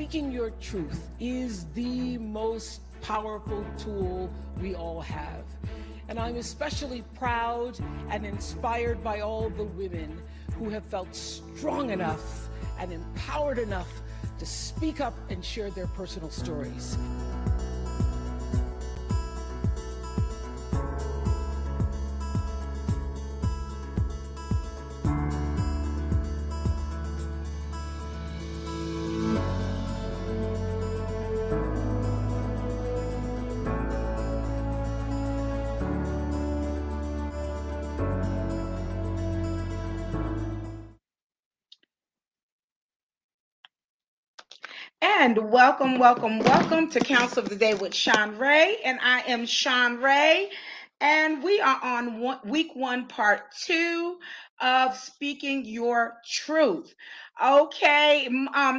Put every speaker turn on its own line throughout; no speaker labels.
speaking your truth is the most powerful tool we all have. And I'm especially proud and inspired by all the women who have felt strong enough and empowered enough to speak up and share their personal stories.
And welcome to Counsel of the Day with Shanrae. And I am Shanrae. And we are on week one, part 2 of Speaking Your Truth. Okay,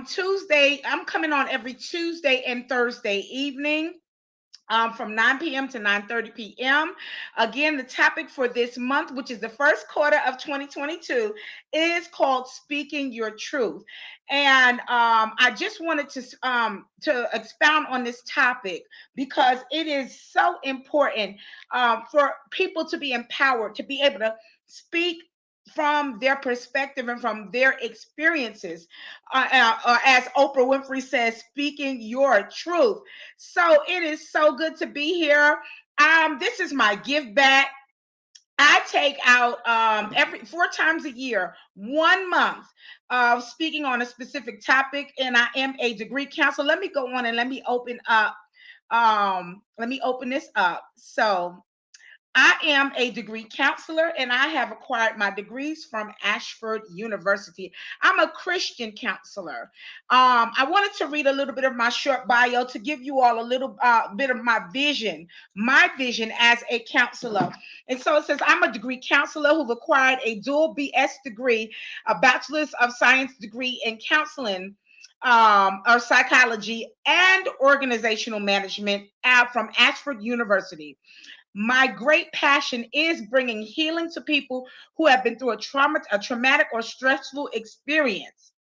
Tuesday, I'm coming on every Tuesday and Thursday evening. From 9 p.m. to 9:30 p.m. Again, the topic for this month, which is the first quarter of 2022, is called Speaking Your Truth. And I just wanted to expound on this topic because it is so important for people to be empowered, to be able to speak from their perspective and from their experiences, or as Oprah Winfrey says, speaking your truth. So it is so good to be here. This is my give back. I take out every 4 times a year, 1 month of speaking on a specific topic, and I am a degree counselor. Let me go on and let me open up. Let me open this up. So I am a degree counselor and I have acquired my degrees from Ashford University. I'm a Christian counselor. I wanted to read a little bit of my short bio to give you all a little bit of my vision as a counselor. And so it says, I'm a degree counselor who've acquired a dual BS degree, a Bachelor's of Science degree in counseling or psychology and organizational management from Ashford University. My great passion is bringing healing to people who have been through a traumatic or stressful experience.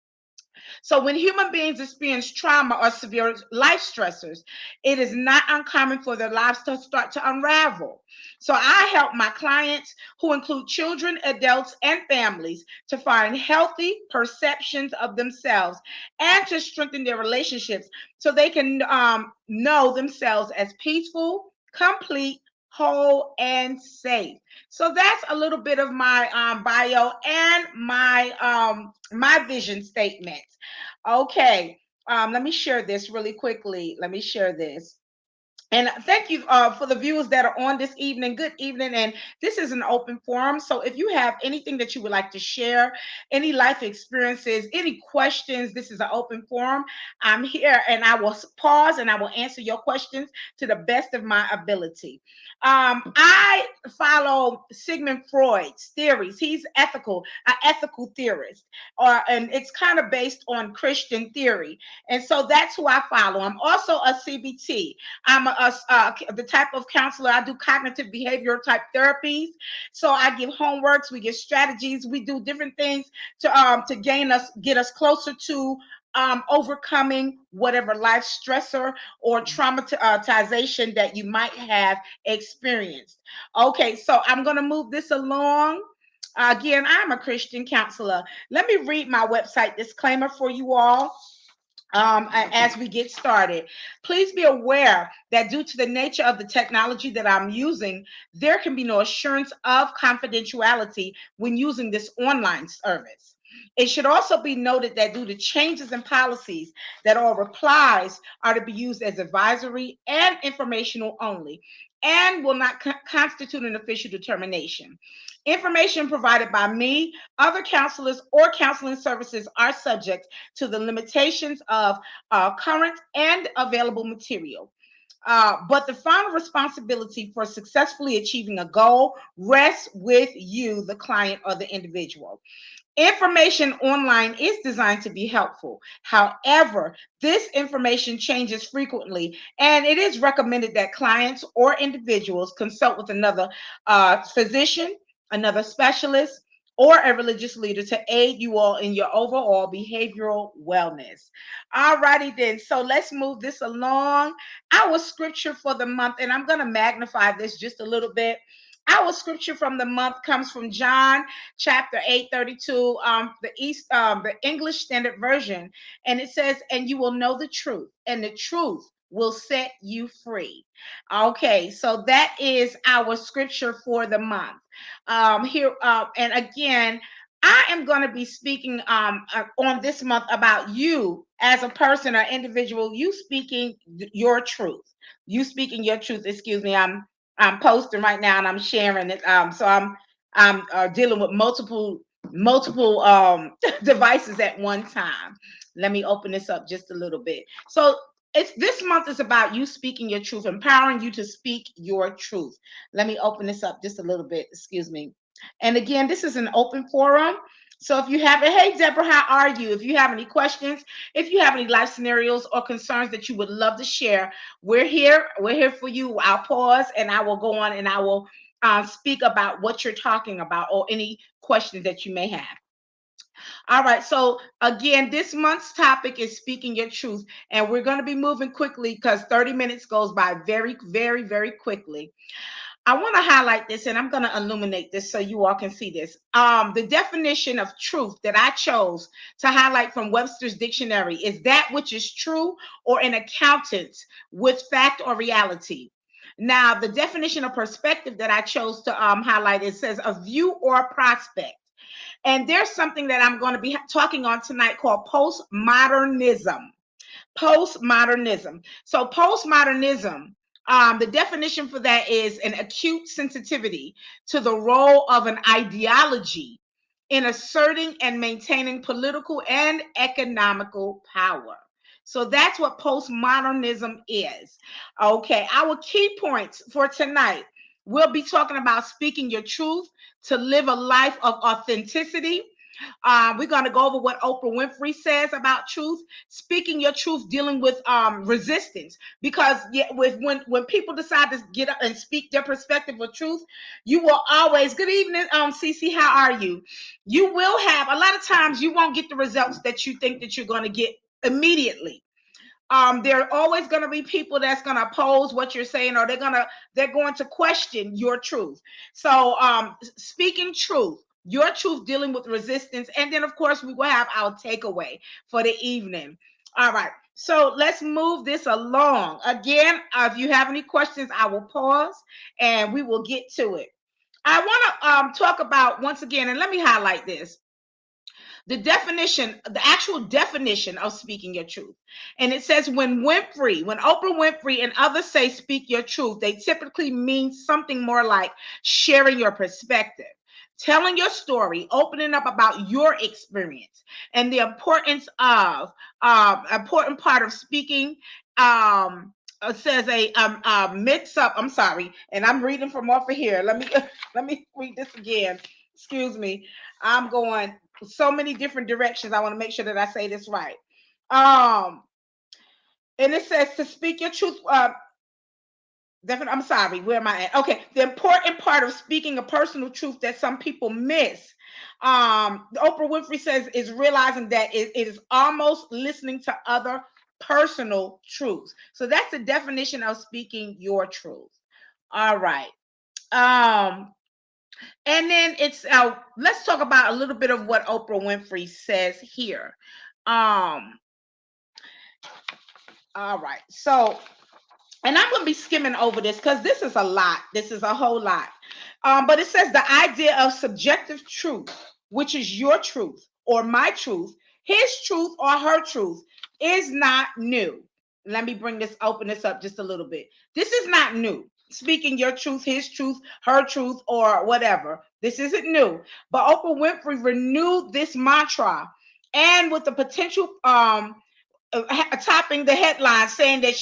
So when human beings experience trauma or severe life stressors, it is not uncommon for their lives to start to unravel. So I help my clients, who include children, adults, and families, to find healthy perceptions of themselves and to strengthen their relationships so they can know themselves as peaceful, complete, whole, and safe. So that's a little bit of my bio and my vision statement. Okay, let me share this really quickly. Let me share this. And thank you for the viewers that are on this evening. Good evening. And this is an open forum. So if you have anything that you would like to share, any life experiences, any questions, this is an open forum. I'm here and I will pause and I will answer your questions to the best of my ability. I follow Sigmund Freud's theories. He's an ethical theorist, and it's kind of based on Christian theory. And so that's who I follow. I'm also a CBT. I'm the type of counselor. I do cognitive behavioral type therapies. So I give homeworks, we give strategies, we do different things to get us closer to overcoming whatever life stressor or traumatization that you might have experienced. Okay, so I'm going to move this along. Again, I'm a Christian counselor. Let me read my website disclaimer for you all. As we get started, please be aware that due to the nature of the technology that I'm using, there can be no assurance of confidentiality when using this online service. It should also be noted that due to changes in policies, that all replies are to be used as advisory and informational only and will not constitute an official determination. Information provided by me, other counselors, or counseling services are subject to the limitations of current and available material. But the final responsibility for successfully achieving a goal rests with you, the client, or the individual. Information online is designed to be helpful. However, this information changes frequently, and it is recommended that clients or individuals consult with another physician, another specialist, or a religious leader to aid you all in your overall behavioral wellness. All righty then. So let's move this along. Our scripture for the month, and I'm going to magnify this just a little bit. Our scripture from the month comes from John chapter 8:32, the English Standard Version, and it says, "And you will know the truth, and the truth will set you free." Okay, so that is our scripture for the month. Here and again, I am going to be speaking on this month about you as a person or individual, you speaking your truth. You speaking your truth. Excuse me. I'm posting right now and I'm sharing it. So I'm dealing with multiple devices at one time. Let me open this up just a little bit. So it's this month is about you speaking your truth, empowering you to speak your truth. Let me open this up just a little bit. Excuse me. And again, this is an open forum. So if you have it, hey Deborah, how are you? If you have any questions, if you have any life scenarios or concerns that you would love to share, we're here. We're here for you. I'll pause and I will go on and I will speak about what you're talking about or any questions that you may have. All right. So again, this month's topic is speaking your truth, and we're going to be moving quickly because 30 minutes goes by very, very, very quickly. I want to highlight this and I'm going to illuminate this so you all can see this. The definition of truth that I chose to highlight from Webster's dictionary is that which is true or in accordance with fact or reality. Now, the definition of perspective that I chose to highlight, it says a view or a prospect. And there's something that I'm going to be talking on tonight called postmodernism. Postmodernism. So postmodernism, the definition for that is an acute sensitivity to the role of an ideology in asserting and maintaining political and economical power. So that's what postmodernism is. Okay, our key points for tonight. We'll be talking about speaking your truth to live a life of authenticity. We're going to go over what Oprah Winfrey says about truth, speaking your truth, dealing with resistance. Because when people decide to get up and speak their perspective of truth, you will always. Good evening, Cece. How are you? You will have a lot of times you won't get the results that you think that you're going to get immediately. There are always going to be people that's going to oppose what you're saying, or they're going to question your truth. So speaking truth, your truth, dealing with resistance, and then of course we will have our takeaway for the evening. All right, so let's move this along. Again, if you have any questions, I will pause and we will get to it. I want to talk about once again, and let me highlight this, the actual definition of speaking your truth. And it says when Oprah Winfrey and others say speak your truth, they typically mean something more like sharing your perspective, telling your story, opening up about your experience, and the importance of important part of speaking. It says a mix up. I'm sorry, and I'm reading from off of here. Let me read this again. Excuse me. I'm going so many different directions. I want to make sure that I say this right. And it says to speak your truth. I'm sorry. Where am I at? Okay. The important part of speaking a personal truth that some people miss. Oprah Winfrey says is realizing that it is almost listening to other personal truths. So that's the definition of speaking your truth. All right. And then let's talk about a little bit of what Oprah Winfrey says here. All right. So, and I'm going to be skimming over this because this is a lot. This is a whole lot. But it says the idea of subjective truth, which is your truth or my truth, his truth or her truth, is not new. Let me open this up just a little bit. This is not new. Speaking your truth, his truth, her truth, or whatever. This isn't new. But Oprah Winfrey renewed this mantra, and with the potential topping the headline, saying that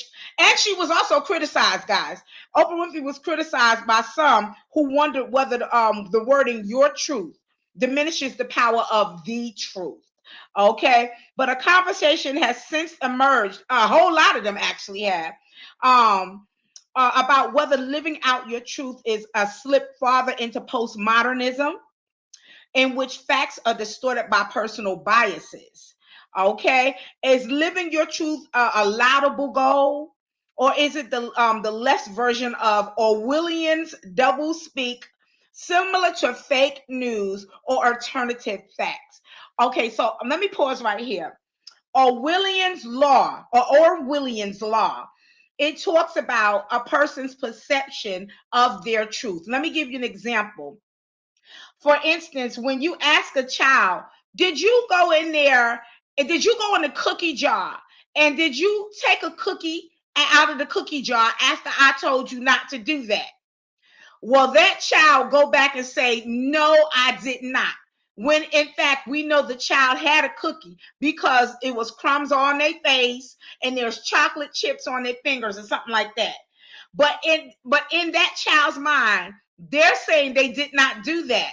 she was also criticized, guys. Oprah Winfrey was criticized by some who wondered whether the wording your truth diminishes the power of the truth. Okay, but a conversation has since emerged, a whole lot of them actually have, about whether living out your truth is a slip farther into postmodernism. in which facts are distorted by personal biases. Okay, is living your truth a laudable goal, or is it the less version of Orwellian's double speak, similar to fake news or alternative facts? Okay, so let me pause right here. Orwellian's law, or Orwellian's law, it talks about a person's perception of their truth. Let me give you an example. For instance, when you ask a child, did you go in there and did you go in the cookie jar and did you take a cookie out of the cookie jar after I told you not to do that? Well, that child go back and say, no, I did not. When in fact, we know the child had a cookie because it was crumbs on their face and there's chocolate chips on their fingers or something like that. But in that child's mind, they're saying they did not do that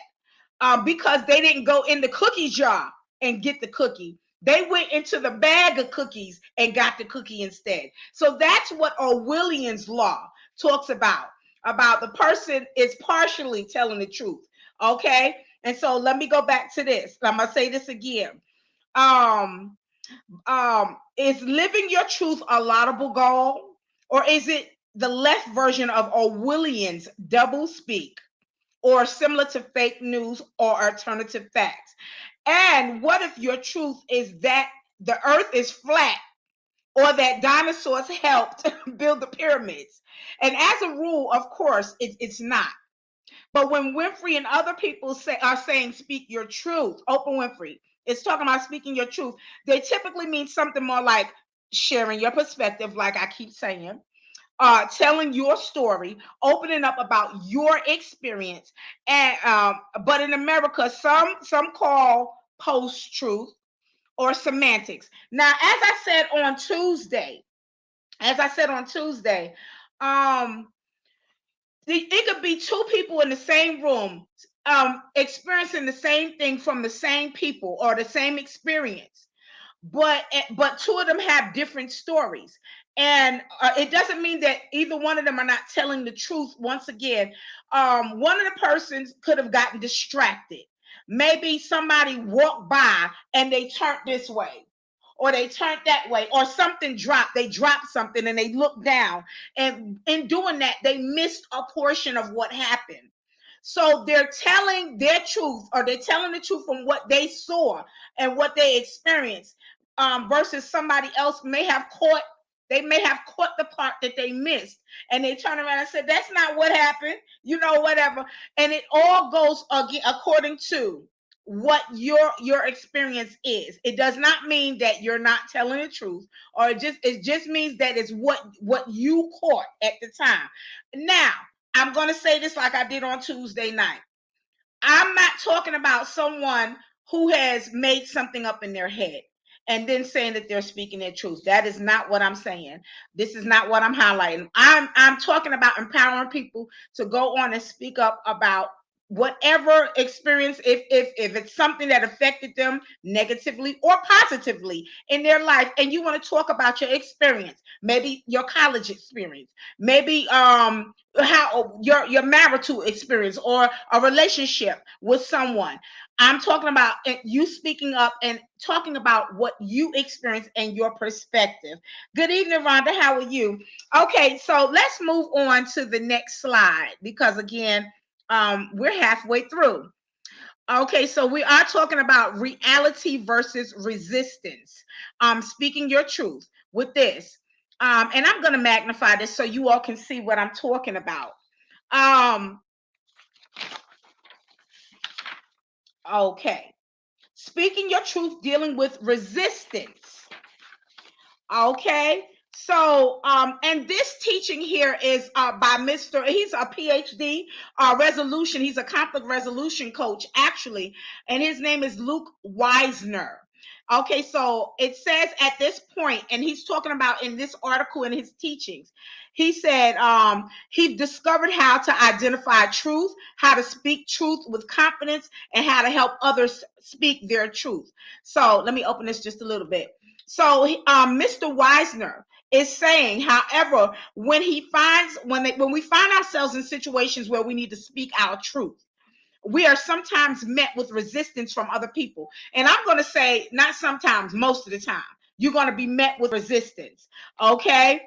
because they didn't go in the cookie jar and get the cookie. They went into the bag of cookies and got the cookie instead. So that's what Orwellian's law talks about the person is partially telling the truth. Okay. And so let me go back to this. I'm going to say this again. Is living your truth a laudable goal, or is it the left version of Orwellian's double speak, or similar to fake news or alternative facts? And what if your truth is that the earth is flat, or that dinosaurs helped build the pyramids? And as a rule, of course, it's not. But when Winfrey and other people are saying speak your truth, Oprah Winfrey is talking about speaking your truth, they typically mean something more like sharing your perspective, like I keep saying, telling your story, opening up about your experience. And but in America, some call post-truth or semantics. Now, as I said on Tuesday, it could be two people in the same room experiencing the same thing from the same people or the same experience, but two of them have different stories. And it doesn't mean that either one of them are not telling the truth. Once again, one of the persons could have gotten distracted. Maybe somebody walked by and they turned this way, or they turned that way, or something dropped. They dropped something and they looked down. And in doing that, they missed a portion of what happened. So they're telling their truth, or they're telling the truth from what they saw and what they experienced, versus somebody else may have caught the part that they missed, and they turn around and say, that's not what happened, whatever. And it all goes according to what your experience is. It does not mean that you're not telling the truth, or it just means that it's what you caught at the time. Now, I'm going to say this like I did on Tuesday night. I'm not talking about someone who has made something up in their head and then saying that they're speaking their truth. That is not what I'm saying. This is not what I'm highlighting. I'm talking about empowering people to go on and speak up about whatever experience, if it's something that affected them negatively or positively in their life, and you want to talk about your experience, maybe your college experience, maybe how your marital experience or a relationship with someone. I'm talking about you speaking up and talking about what you experience and your perspective. Good evening, Rhonda. How are you? Okay, so let's move on to the next slide, because again, we're halfway through. Okay, so we are talking about reality versus resistance. Speaking your truth with this. And I'm going to magnify this so you all can see what I'm talking about. Okay. Speaking your truth, dealing with resistance. Okay. So, and this teaching here is by Mr. He's a PhD resolution. He's a conflict resolution coach, actually, and his name is Luke Weisner. Okay, so it says at this point, and he's talking about in this article in his teachings, he said he discovered how to identify truth, how to speak truth with confidence, and how to help others speak their truth. So let me open this just a little bit. So Mr. Weisner is saying, however, when we find ourselves in situations where we need to speak our truth, we are sometimes met with resistance from other people. And I'm going to say, not sometimes, most of the time, you're going to be met with resistance, okay,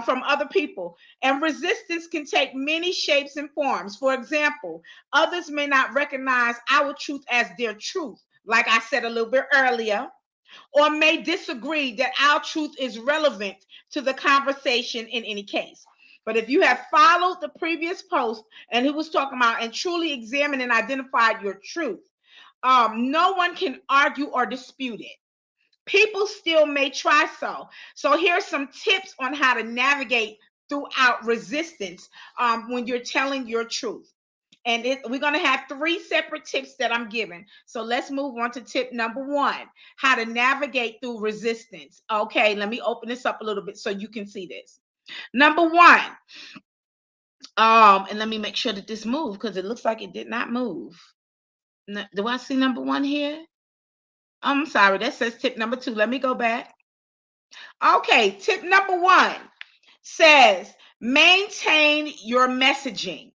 from other people. And resistance can take many shapes and forms. For example, others may not recognize our truth as their truth, like I said a little bit earlier, or may disagree that our truth is relevant to the conversation in any case. But if you have followed the previous post and who was talking about and truly examined and identified your truth, no one can argue or dispute it. People still may try so. So here's some tips on how to navigate throughout resistance when you're telling your truth. And we're going to have 3 separate tips that I'm giving. So let's move on to tip number 1, how to navigate through resistance. Okay, let me open this up a little bit so you can see this. Number 1, and let me make sure that this moved because it looks like it did not move. Do I see number 1 here? I'm sorry, that says tip number 2. Let me go back. Okay, tip number 1 says maintain your messaging.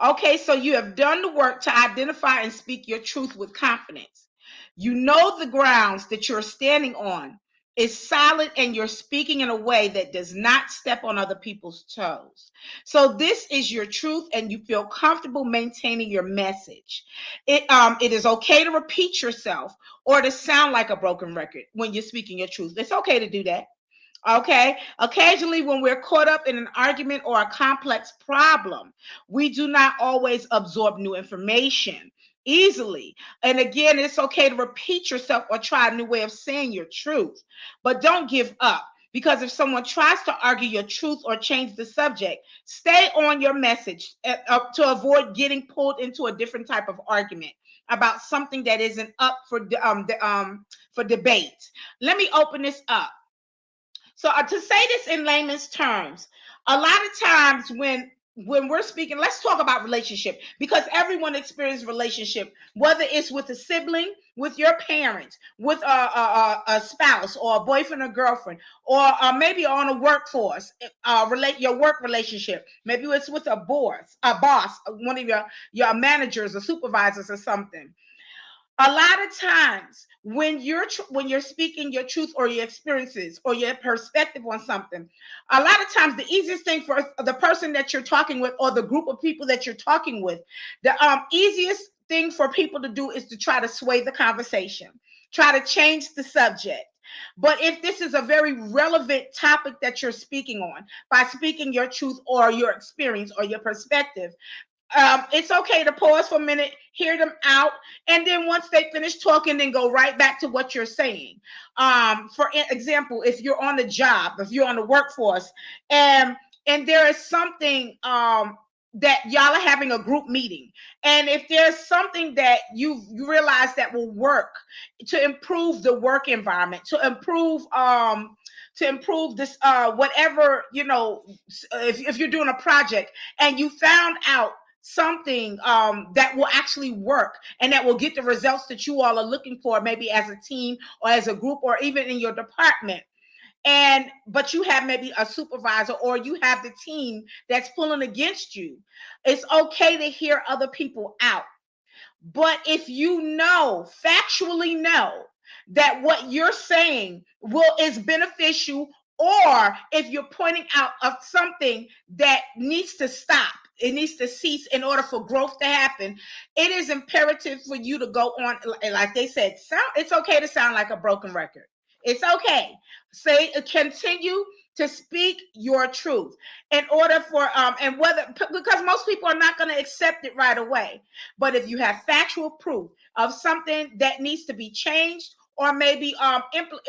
Okay, so you have done the work to identify and speak your truth with confidence. You know the grounds that you're standing on is solid and you're speaking in a way that does not step on other people's toes. So this is your truth and you feel comfortable maintaining your message. It is okay to repeat yourself or to sound like a broken record when you're speaking your truth. It's okay to do that. Okay. Occasionally, when we're caught up in an argument or a complex problem, we do not always absorb new information easily. And again, it's okay to repeat yourself or try a new way of saying your truth, but don't give up. Because if someone tries to argue your truth or change the subject, stay on your message to avoid getting pulled into a different type of argument about something that isn't up for debate. Let me open this up. So to say this in layman's terms, a lot of times when we're speaking, let's talk about relationship because everyone experiences relationship, whether it's with a sibling, with your parents, with a spouse or a boyfriend or girlfriend, or maybe on a workforce, your work relationship. Maybe it's with a boss, one of your managers or supervisors or something. A lot of times when you're speaking your truth or your experiences or your perspective on something, a lot of times the easiest thing for the person that you're talking with or the group of people that you're talking with, the easiest thing for people to do is to try to sway the conversation, try to change the subject. But if this is a very relevant topic that you're speaking on, by speaking your truth or your experience or your perspective, it's okay to pause for a minute, hear them out, and then once they finish talking, then go right back to what you're saying. For example, if you're on the job, if you're on the workforce, and there is something that y'all are having a group meeting, and if there's something that you realize that will work to improve the work environment, to improve this whatever, if you're doing a project and you found out something that will actually work and that will get the results that you all are looking for, maybe as a team or as a group or even in your department, but you have maybe a supervisor or you have the team that's pulling against you, it's okay to hear other people out. But if factually know that what you're saying is beneficial, or if you're pointing out of something that needs to stop, it needs to cease in order for growth to happen, it is imperative for you to go on, like they said, it's okay to sound like a broken record. It's okay. Continue to speak your truth in order for and whether, because most people are not going to accept it right away. But if you have factual proof of something that needs to be changed or maybe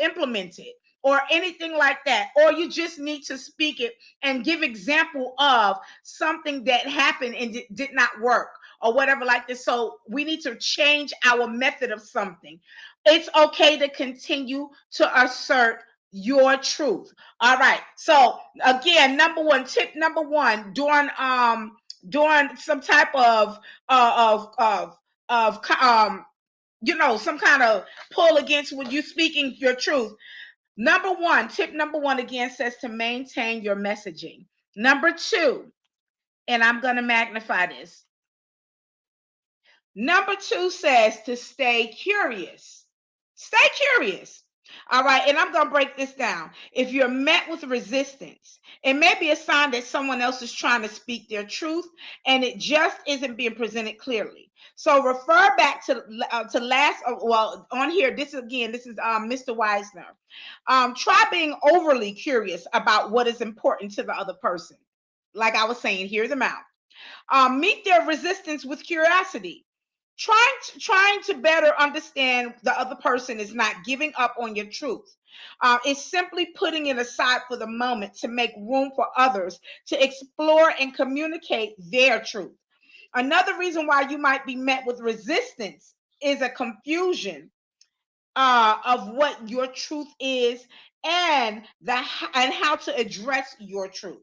implemented or anything like that, or you just need to speak it and give example of something that happened and did not work or whatever like this, so we need to change our method of something, it's okay to continue to assert your truth. All right. So again, tip number one, during some type of some kind of pull against when you speaking your truth. Tip number one again says to maintain your messaging. Number two, and I'm going to magnify this. Number 2 says to stay curious. Stay curious. All right, and I'm going to break this down. If you're met with resistance, it may be a sign that someone else is trying to speak their truth and it just isn't being presented clearly. So refer back to last. Well, on here, this is Mr. Wisner. Try being overly curious about what is important to the other person. Like I was saying, hear them out. Meet their resistance with curiosity. Trying to better understand the other person is not giving up on your truth. It's simply putting it aside for the moment to make room for others to explore and communicate their truth. Another reason why you might be met with resistance is a confusion of what your truth is and how to address your truth.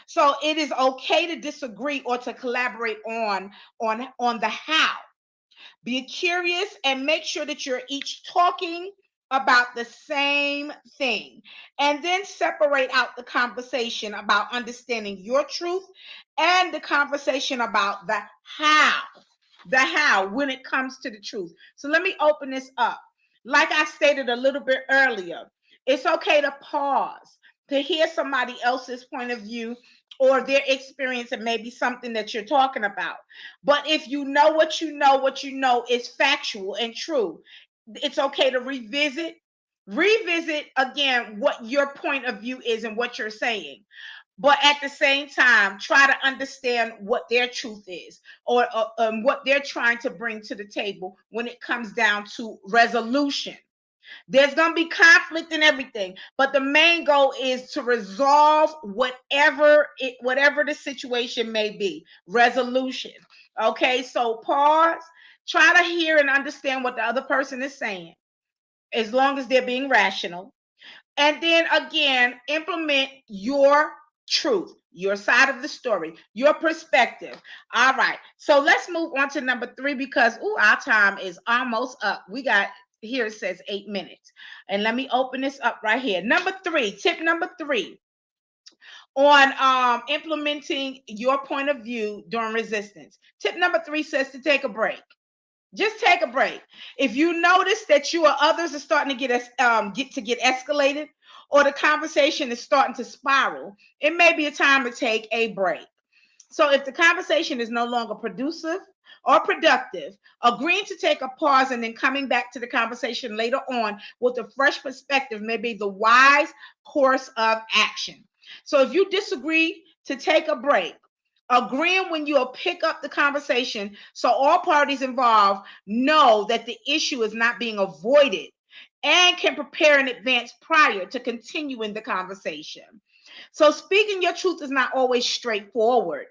So it is okay to disagree or to collaborate on the how. Be curious and make sure that you're each talking about the same thing. And then separate out the conversation about understanding your truth and the conversation about the how when it comes to the truth. So let me open this up. Like I stated a little bit earlier, it's okay to pause to hear somebody else's point of view or their experience and maybe something that you're talking about. But if you know what you know is factual and true, it's okay to revisit again what your point of view is and what you're saying. But at the same time, try to understand what their truth is or what they're trying to bring to the table when it comes down to resolution. There's going to be conflict and everything, but the main goal is to resolve whatever the situation may be. Resolution. Okay, so pause, try to hear and understand what the other person is saying, as long as they're being rational. And then again, implement your truth, your side of the story, your perspective. All right, so let's move on to number 3 because our time is almost up. We got here, it says 8 minutes. And let me open this up right here. Tip number 3 on implementing your point of view during resistance. Tip number 3 says to take a break. Just take a break. If you notice that you or others are starting to get escalated, or the conversation is starting to spiral, it may be a time to take a break. So if the conversation is no longer producive or productive, agreeing to take a pause and then coming back to the conversation later on with a fresh perspective may be the wise course of action. So if you disagree, to take a break, agreeing when you'll pick up the conversation so all parties involved know that the issue is not being avoided and can prepare in advance prior to continuing the conversation. So speaking your truth is not always straightforward.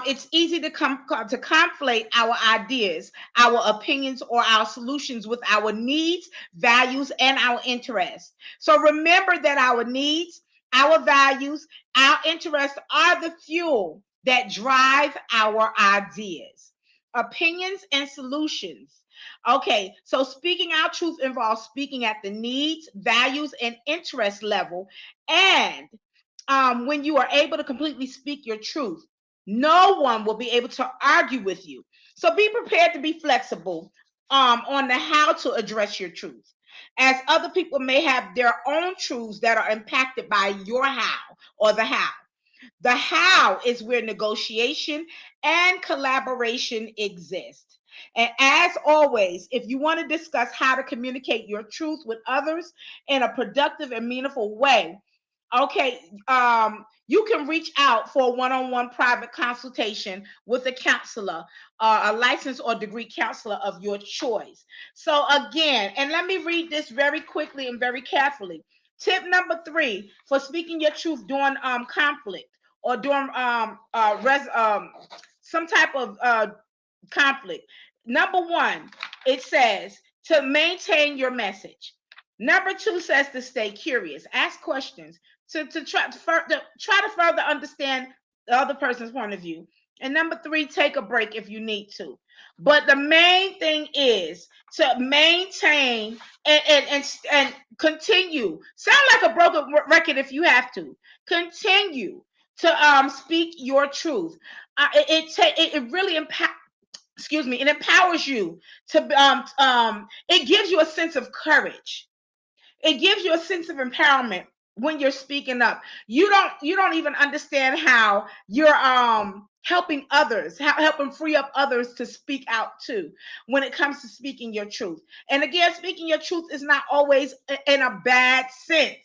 It's easy to conflate our ideas, our opinions, or our solutions with our needs, values, and our interests. So remember that our needs, our values, our interests are the fuel that drive our ideas, opinions, and solutions. Okay, so speaking our truth involves speaking at the needs, values, and interest level. And when you are able to completely speak your truth, no one will be able to argue with you. So be prepared to be flexible on the how to address your truth, as other people may have their own truths that are impacted by your how or the how. The how is where negotiation and collaboration exist. And as always, if you want to discuss how to communicate your truth with others in a productive and meaningful way, okay, you can reach out for a one-on-one private consultation with a counselor, a licensed or degree counselor of your choice. So again, and let me read this very quickly and very carefully. Tip number 3 for speaking your truth during conflict or during some type of conflict. Number 1, it says to maintain your message. Number 2 says to stay curious, ask questions, to try to further understand the other person's point of view. And number 3, take a break if you need to. But the main thing is to maintain and continue. Sound like a broken record if you have to. Continue to speak your truth. It really impacts. excuse me, it empowers you to it gives you a sense of courage. It gives you a sense of empowerment when you're speaking up. You don't even understand how you're helping others, helping free up others to speak out too when it comes to speaking your truth. And again, speaking your truth is not always in a bad sense.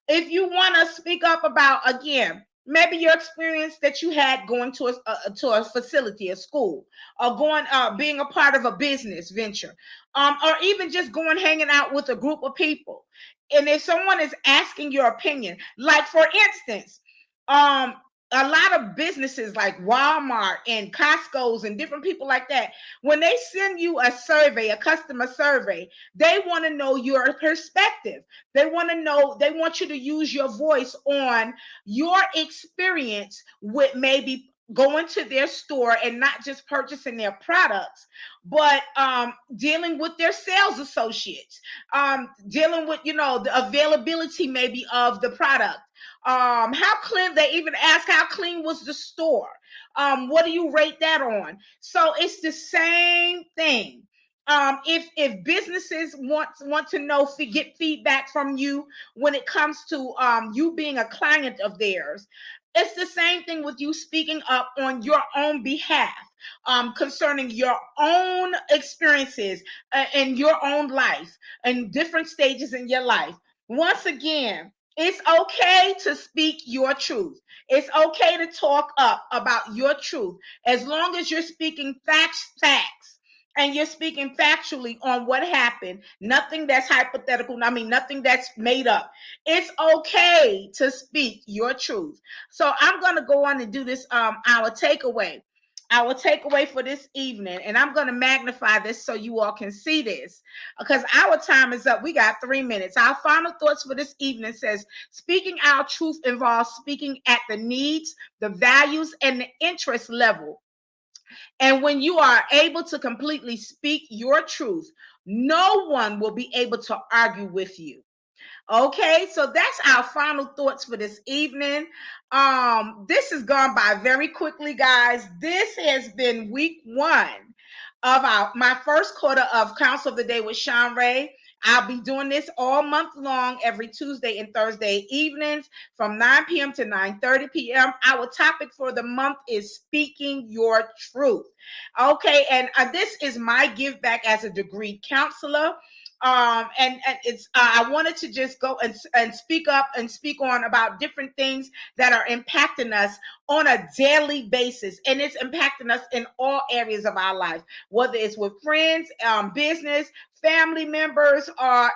If you want to speak up about, again, maybe your experience that you had going to a facility, a school, or going being a part of a business venture, or even just going hanging out with a group of people, and if someone is asking your opinion, like for instance, um a lot of businesses like Walmart and Costco's and different people like that, when they send you a survey, a customer survey, they want to know your perspective. They want to know, they want you to use your voice on your experience with maybe going to their store and not just purchasing their products, but dealing with their sales associates, dealing with, the availability maybe of the product. How clean, they even ask how clean was the store. What do you rate that on? So it's the same thing. If businesses want to know, get feedback from you when it comes to you being a client of theirs, it's the same thing with you speaking up on your own behalf, concerning your own experiences in your own life and different stages in your life. Once again, it's okay to speak your truth. It's okay to talk up about your truth as long as you're speaking facts. And you're speaking factually on what happened. Nothing that's hypothetical. I mean, nothing that's made up. It's okay to speak your truth. So I'm going to go on and do this, our takeaway for this evening, and I'm going to magnify this so you all can see this, because our time is up. We got 3 minutes. Our final thoughts for this evening says, speaking our truth involves speaking at the needs, the values, and the interest level. And when you are able to completely speak your truth, no one will be able to argue with you. Okay, so that's our final thoughts for this evening. This has gone by very quickly, guys. This has been week 1 of my first quarter of Counsel of the Day with Shanrae. I'll be doing this all month long, every Tuesday and Thursday evenings from 9 p.m. to 9:30 p.m. Our topic for the month is speaking your truth. Okay, and this is my give back as a degreed counselor. And it's I wanted to just go and speak up and speak on about different things that are impacting us on a daily basis, and it's impacting us in all areas of our life, whether it's with friends, business, family members, or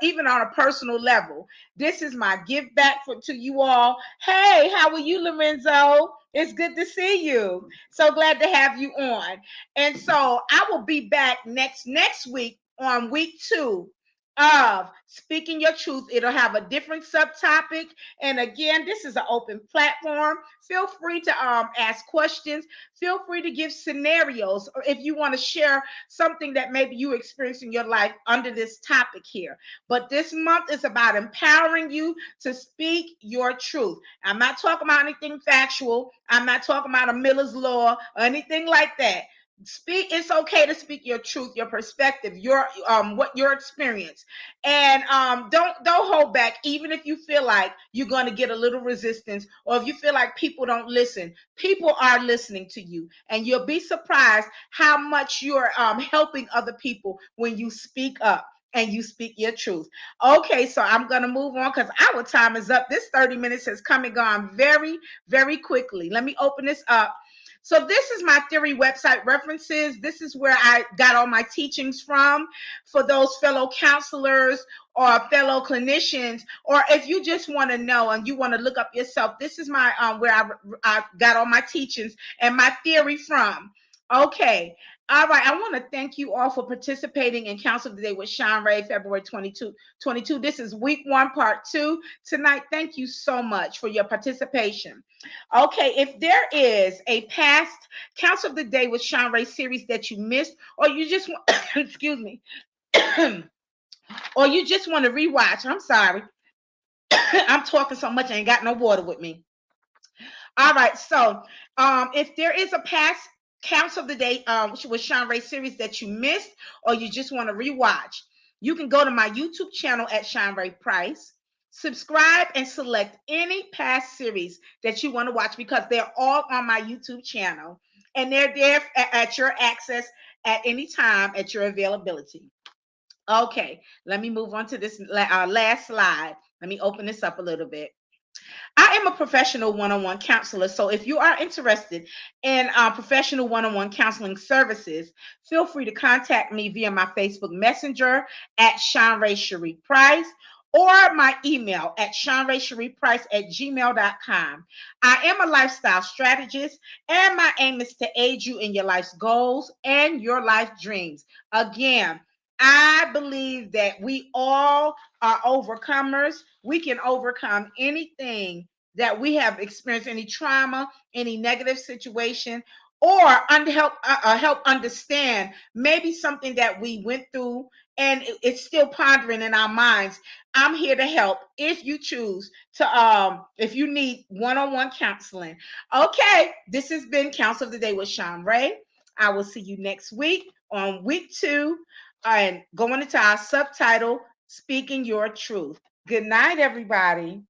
even on a personal level. This is my give back to you all. Hey, how are you, Lorenzo? It's good to see you. So glad to have you on. And so I will be back next week on week 2 of Speaking Your Truth. It'll have a different subtopic. And again, this is an open platform. Feel free to ask questions. Feel free to give scenarios, or if you want to share something that maybe you experience in your life under this topic here. But this month is about empowering you to speak your truth. I'm not talking about anything factual. I'm not talking about a Miller's Law or anything like that. Speak. It's okay to speak your truth, your perspective, your what your experience, and don't hold back, even if you feel like you're going to get a little resistance, or if you feel like people don't listen. People are listening to you, and you'll be surprised how much you're helping other people when you speak up and you speak your truth. Okay, so I'm going to move on because our time is up. This 30 minutes has come and gone very, very quickly. Let me open this up. So this is my theory website references. This is where I got all my teachings from for those fellow counselors or fellow clinicians, or if you just want to know and you want to look up yourself. This is my where I got all my teachings and my theory from. Okay. All right. I want to thank you all for participating in Counsel Today with Shanrae, February 22. This is week 1, part 2. Tonight, thank you so much for your participation. Okay, if there is a past Counsel of the Day with Shanrae series that you missed, or you just want, excuse me, or you just want to rewatch, I'm sorry, I'm talking so much, I ain't got no water with me. All right, so if there is a past Counsel of the Day with Shanrae series that you missed or you just want to rewatch, you can go to my YouTube channel at Shanrae Price, subscribe, and select any past series that you want to watch because they're all on my YouTube channel and they're there at your access at any time at your availability. Okay, let me move on to this last slide. Let me open this up a little bit. I am a professional one-on-one counselor. So if you are interested in professional one-on-one counseling services, feel free to contact me via my Facebook Messenger at Shanrae Cherie Price or my email at shanraecherieprice@gmail.com. I am a lifestyle strategist, and my aim is to aid you in your life's goals and your life dreams. Again, I believe that we all are overcomers. We can overcome anything that we have experienced, any trauma, any negative situation, or help understand maybe something that we went through and it's still pondering in our minds. I'm here to help if you choose to if you need one-on-one counseling. Okay, this has been Counsel of the Day with Shanrae. I will see you next week on week 2 and going into our subtitle, Speaking Your Truth. Good night, everybody.